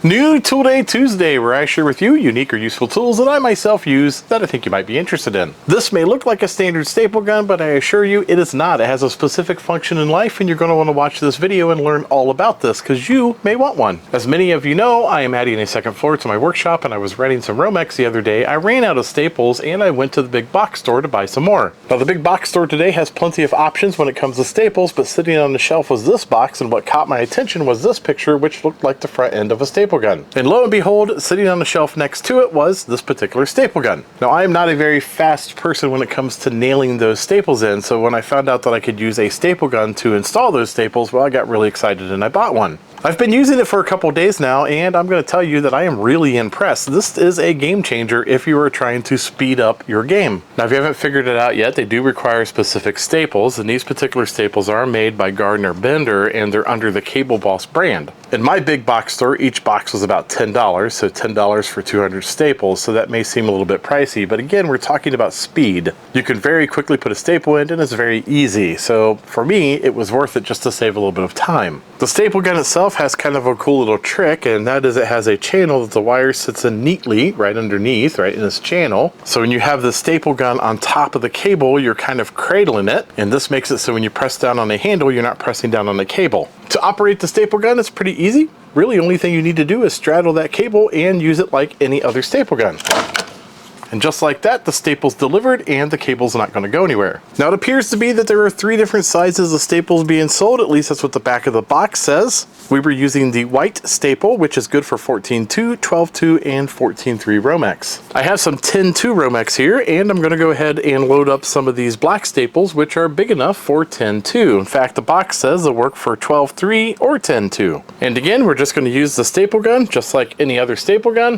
New Tool Day Tuesday, where I share with you unique or useful tools that I myself use that I think you might be interested in. This may look like a standard staple gun, but I assure you it is not. It has a specific function in life, and you're going to want to watch this video and learn all about this because you may want one. As many of you know, I am adding a second floor to my workshop, and I was renting some Romex the other day. I ran out of staples and I went to the big box store to buy some more. Now the big box store today has plenty of options when it comes to staples, but sitting on the shelf was this box, and what caught my attention was this picture, which looked like the front end of a staple gun. And lo and behold, sitting on the shelf next to it was this particular staple gun. Now I am not a very fast person when it comes to nailing those staples in, so when I found out that I could use a staple gun to install those staples, well, I got really excited and I bought one. I've been using it for a couple days now, and I'm going to tell you that I am really impressed. This is a game changer if you are trying to speed up your game. Now, if you haven't figured it out yet, they do require specific staples, and these particular staples are made by Gardner Bender, and they're under the Cable Boss brand. In my big box store, each box was about $10, so $10 for 200 staples, so that may seem a little bit pricey, but again, we're talking about speed. You can very quickly put a staple in, and it's very easy, so for me, it was worth it just to save a little bit of time. The staple gun itself has kind of a cool little trick, and that is it has a channel that the wire sits in neatly right underneath, right in this channel. So when you have the staple gun on top of the cable, you're kind of cradling it, and this makes it so when you press down on the handle, you're not pressing down on the cable. To operate the staple gun, it's pretty easy. Really, the only thing you need to do is straddle that cable and use it like any other staple gun. And just like that, the staple's delivered and the cable's not going to go anywhere. Now it appears to be that there are 3 different sizes of staples being sold, at least that's what the back of the box says. We were using the white staple, which is good for 14.2, 12.2, and 14.3 Romex. I have some 10.2 Romex here, and I'm going to go ahead and load up some of these black staples, which are big enough for 10.2. In fact, the box says they'll work for 12.3 or 10.2. And again, we're just going to use the staple gun, just like any other staple gun.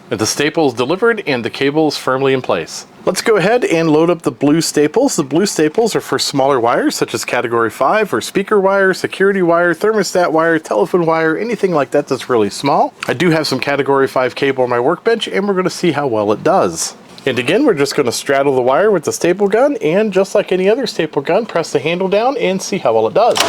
The staple is delivered and the cable is firmly in place. Let's go ahead and load up the blue staples. The blue staples are for smaller wires such as category 5 or speaker wire, security wire, thermostat wire, telephone wire, anything like that that's really small. I do have some category 5 cable on my workbench, and we're going to see how well it does. And again, we're just going to straddle the wire with the staple gun, and just like any other staple gun, press the handle down and see how well it does.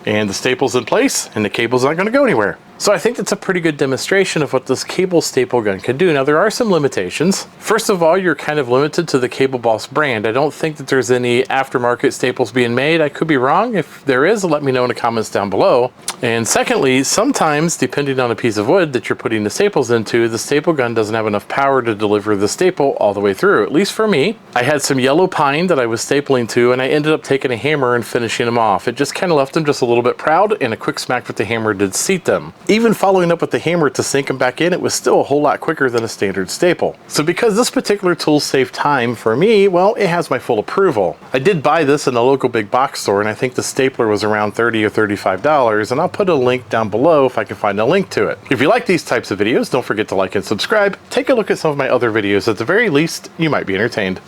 And the staple's in place and the cable's not going to go anywhere. So I think that's a pretty good demonstration of what this cable staple gun can do. Now there are some limitations. First of all, you're kind of limited to the Cable Boss brand. I don't think that there's any aftermarket staples being made. I could be wrong. If there is, let me know in the comments down below. And secondly, sometimes depending on a piece of wood that you're putting the staples into, the staple gun doesn't have enough power to deliver the staple all the way through. At least for me, I had some yellow pine that I was stapling to, and I ended up taking a hammer and finishing them off. It just kind of left them just a little bit proud, and a quick smack with the hammer did seat them. Even following up with the hammer to sink them back in, it was still a whole lot quicker than a standard staple. So because this particular tool saved time for me, well, it has my full approval. I did buy this in a local big box store, and I think the stapler was around $30 or $35, and I'll put a link down below if I can find a link to it. If you like these types of videos, don't forget to like and subscribe. Take a look at some of my other videos. At the very least, you might be entertained.